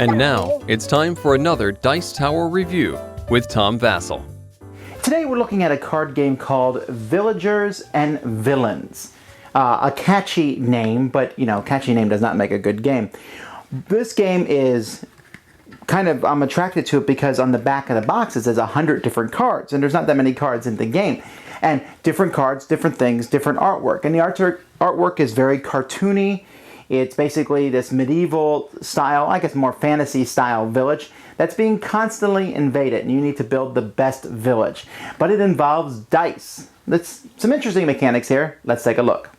And now, it's time for another Dice Tower review with Tom Vasel. Today we're looking at a card game called Villagers and Villains. A catchy name, but catchy name does not make a good game. This game is I'm attracted to it because on the back of the box it says 100 different cards, and there's not that many cards in the game. And different cards, different things, different artwork. And the artwork is very cartoony. It's basically this medieval style, I guess more fantasy style village that's being constantly invaded, and you need to build the best village. But it involves dice. That's some interesting mechanics here. Let's take a look.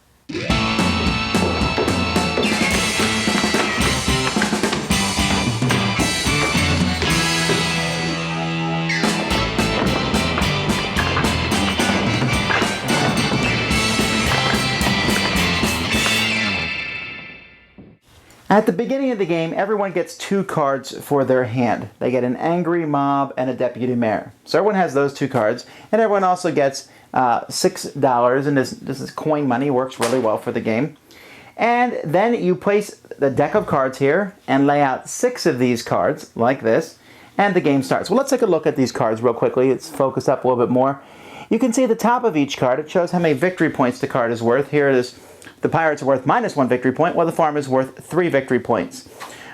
At the beginning of the game, everyone gets 2 cards for their hand. They get an angry mob and a deputy mayor. So everyone has those 2 cards, and everyone also gets $6, and this is coin money, works really well for the game. And then you place the deck of cards here and lay out 6 of these cards like this, and the game starts. Well, let's take a look at these cards real quickly. Let's focus up a little bit more. You can see at the top of each card, it shows how many victory points the card is worth. Here it is. The pirates are worth -1 victory point, while the farm is worth 3 victory points.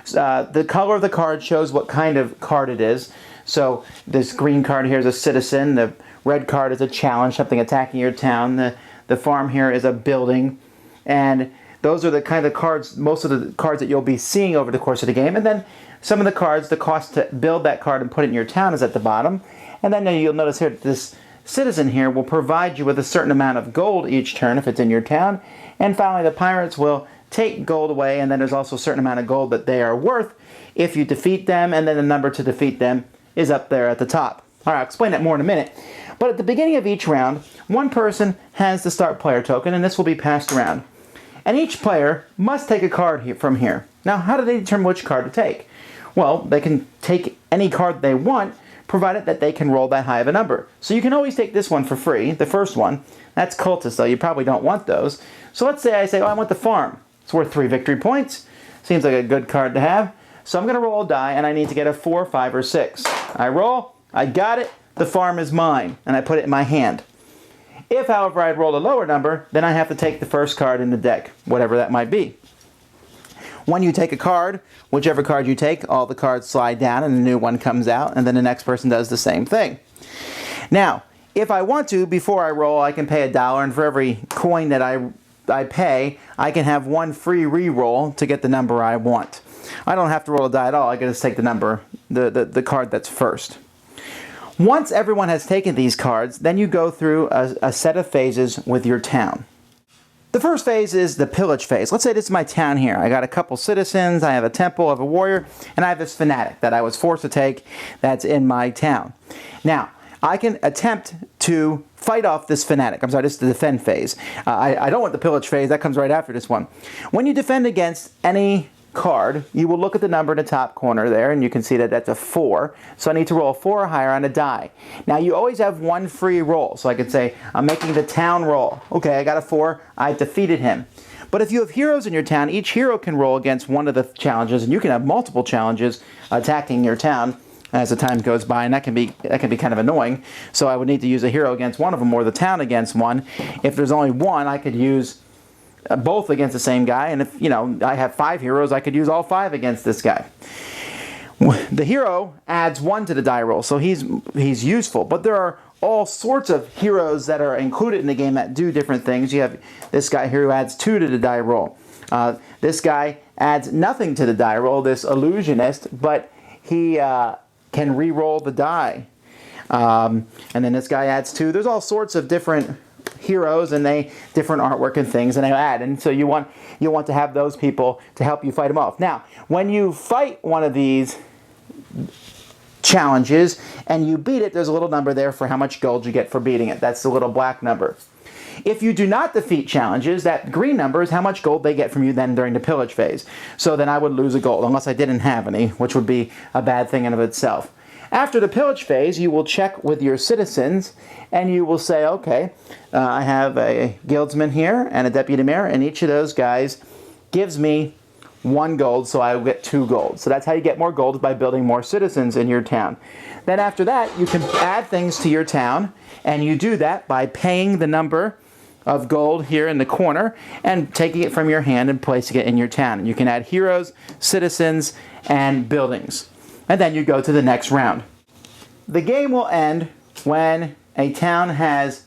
The color of the card shows what kind of card it is. So this green card here is a citizen. The red card is a challenge, something attacking your town. The farm here is a building. And those are the kind of cards, most of the cards that you'll be seeing over the course of the game. And then some of the cards, the cost to build that card and put it in your town is at the bottom. And then you'll notice here that this citizen here will provide you with a certain amount of gold each turn if it's in your town. And finally, the pirates will take gold away, and then there's also a certain amount of gold that they are worth if you defeat them, and then the number to defeat them is up there at the top. All right, I'll explain that more in a minute. But at the beginning of each round, one person has the start player token, and this will be passed around. And each player must take a card from here. Now, how do they determine which card to take? Well, they can take any card they want, provided that they can roll that high of a number. So you can always take this one for free, the first one. That's cultist, though. You probably don't want those. So let's say I say, I want the farm. It's worth 3 victory points. Seems like a good card to have. So I'm going to roll a die, and I need to get a 4, 5, or 6. I roll. I got it. The farm is mine, and I put it in my hand. If, however, I roll a lower number, then I have to take the first card in the deck, whatever that might be. When you take a card, whichever card you take, all the cards slide down and a new one comes out, and then the next person does the same thing. Now, if I want to, before I roll, I can pay $1, and for every coin that I pay, I can have 1 free re-roll to get the number I want. I don't have to roll a die at all. I can just take the number, the card that's first. Once everyone has taken these cards, then you go through a set of phases with your town. The first phase is the pillage phase. Let's say this is my town here. I got a couple citizens, I have a temple, I have a warrior, and I have this fanatic that I was forced to take that's in my town. Now, I can attempt to fight off this fanatic. I'm sorry, this is the defend phase. I don't want the pillage phase. That comes right after this one. When you defend against any card, you will look at the number in the top corner there, and you can see that that's a 4. So I need to roll a 4 or higher on a die. Now, you always have 1 free roll. So I could say, I'm making the town roll. Okay, I got a 4. I defeated him. But if you have heroes in your town, each hero can roll against one of the challenges, and you can have multiple challenges attacking your town as the time goes by, and that can be kind of annoying. So I would need to use a hero against one of them, or the town against one. If there's only one, I could use both against the same guy, and if I have 5 heroes, I could use all 5 against this guy. The hero adds 1 to the die roll, so he's useful. But there are all sorts of heroes that are included in the game that do different things. You have this guy here who adds 2 to the die roll. This guy adds nothing to the die roll, this illusionist, but he can re-roll the die. And then this guy adds 2. There's all sorts of different heroes, and different artwork and things, and they add. And so you want to have those people to help you fight them off. Now, when you fight one of these challenges and you beat it, there's a little number there for how much gold you get for beating it. That's the little black number. If you do not defeat challenges, that green number is how much gold they get from you then during the pillage phase. So then I would lose a gold, unless I didn't have any, which would be a bad thing in of itself. After the pillage phase, you will check with your citizens, and you will say, okay, I have a guildsman here and a deputy mayor, and each of those guys gives me 1 gold, so I will get 2 gold. So that's how you get more gold, by building more citizens in your town. Then after that, you can add things to your town, and you do that by paying the number of gold here in the corner and taking it from your hand and placing it in your town. You can add heroes, citizens, and buildings. And then you go to the next round. The game will end when a town has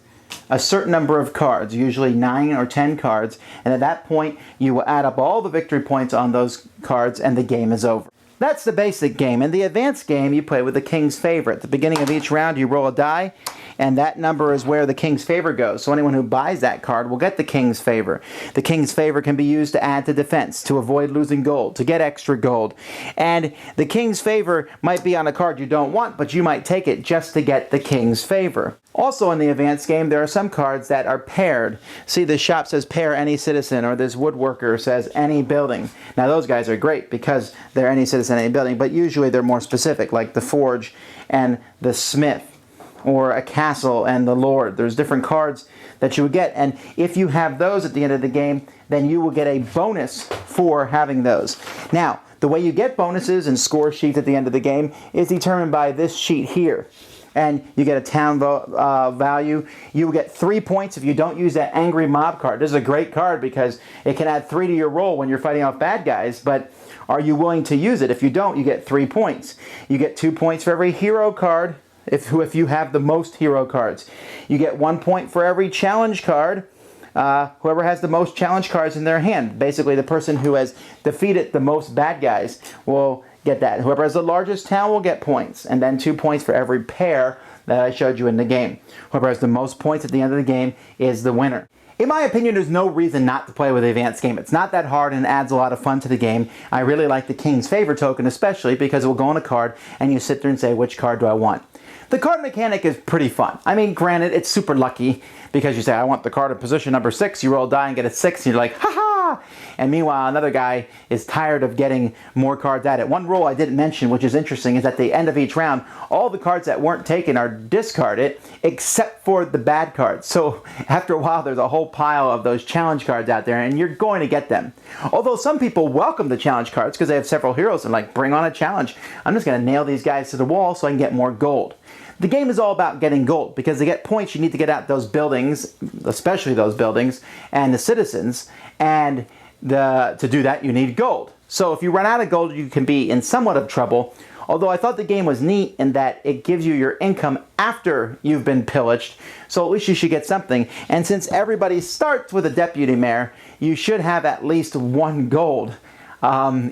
a certain number of cards, usually 9 or 10 cards, and at that point you will add up all the victory points on those cards and the game is over. That's the basic game. In the advanced game, you play with the King's Favor. At the beginning of each round, you roll a die, and that number is where the King's Favor goes. So anyone who buys that card will get the King's Favor. The King's Favor can be used to add to defense, to avoid losing gold, to get extra gold. And the King's Favor might be on a card you don't want, but you might take it just to get the King's Favor. Also in the advanced game, there are some cards that are paired. See, this shop says pair any citizen, or this woodworker says any building. Now those guys are great because they're any citizen, any building, but usually they're more specific, like the forge and the smith, or a castle and the lord. There's different cards that you would get, and if you have those at the end of the game, then you will get a bonus for having those. Now, the way you get bonuses and score sheets at the end of the game is determined by this sheet here. And you get a town value. You will get 3 points if you don't use that angry mob card. This is a great card because it can add 3 to your roll when you're fighting off bad guys, but are you willing to use it? If you don't, you get 3 points. You get 2 points for every hero card if you have the most hero cards. You get 1 point for every challenge card. Whoever has the most challenge cards in their hand, basically the person who has defeated the most bad guys, will get that. Whoever has the largest town will get points, and then 2 points for every pair that I showed you in the game. Whoever has the most points at the end of the game is the winner. In my opinion, there's no reason not to play with the advanced game. It's not that hard and adds a lot of fun to the game. I really like the King's Favor token especially because it will go on a card and you sit there and say, which card do I want? The card mechanic is pretty fun. I mean, granted, it's super lucky because you say, I want the card in position number 6, you roll a die and get a 6, and you're like, ha-ha! And meanwhile, another guy is tired of getting more cards at it. One rule I didn't mention, which is interesting, is at the end of each round, all the cards that weren't taken are discarded, except for the bad cards. So after a while, there's a whole pile of those challenge cards out there, and you're going to get them. Although some people welcome the challenge cards because they have several heroes and like, bring on a challenge. I'm just going to nail these guys to the wall so I can get more gold. The game is all about getting gold, because to get points you need to get out those buildings, especially those buildings, and the citizens, and to do that you need gold. So if you run out of gold you can be in somewhat of trouble, although I thought the game was neat in that it gives you your income after you've been pillaged, so at least you should get something. And since everybody starts with a deputy mayor, you should have at least 1 gold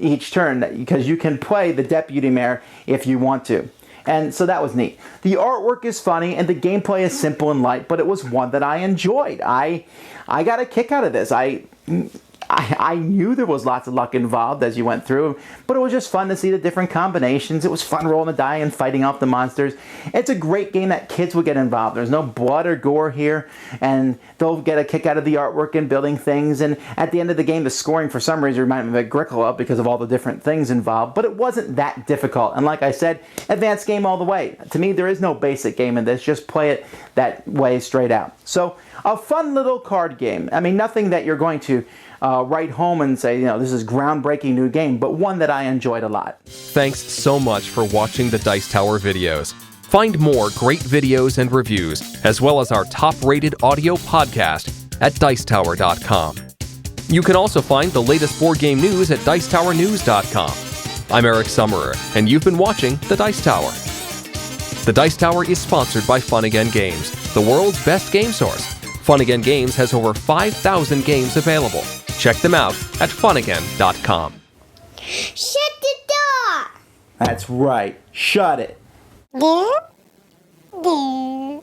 each turn, because you can play the deputy mayor if you want to. And so that was neat. The artwork is funny and the gameplay is simple and light, but it was one that I enjoyed. I got a kick out of this. I knew there was lots of luck involved as you went through, but it was just fun to see the different combinations. It was fun rolling the die and fighting off the monsters. It's a great game that kids would get involved. There's no blood or gore here, and they'll get a kick out of the artwork and building things. And at the end of the game, the scoring for some reason reminded me of Agricola because of all the different things involved, but it wasn't that difficult. And like I said, advanced game all the way. To me, there is no basic game in this. Just play it that way straight out. So a fun little card game. I mean, nothing that you're going to write home and say, you know, this is groundbreaking new game, but one that I enjoyed a lot. Thanks so much for watching the Dice Tower videos. Find more great videos and reviews, as well as our top-rated audio podcast at Dicetower.com. You can also find the latest board game news at Dicetowernews.com. I'm Eric Summerer, and you've been watching The Dice Tower. The Dice Tower is sponsored by Fun Again Games, the world's best game source. Fun Again Games has over 5,000 games available. Check them out at funagain.com. Shut the door! That's right. Shut it. There.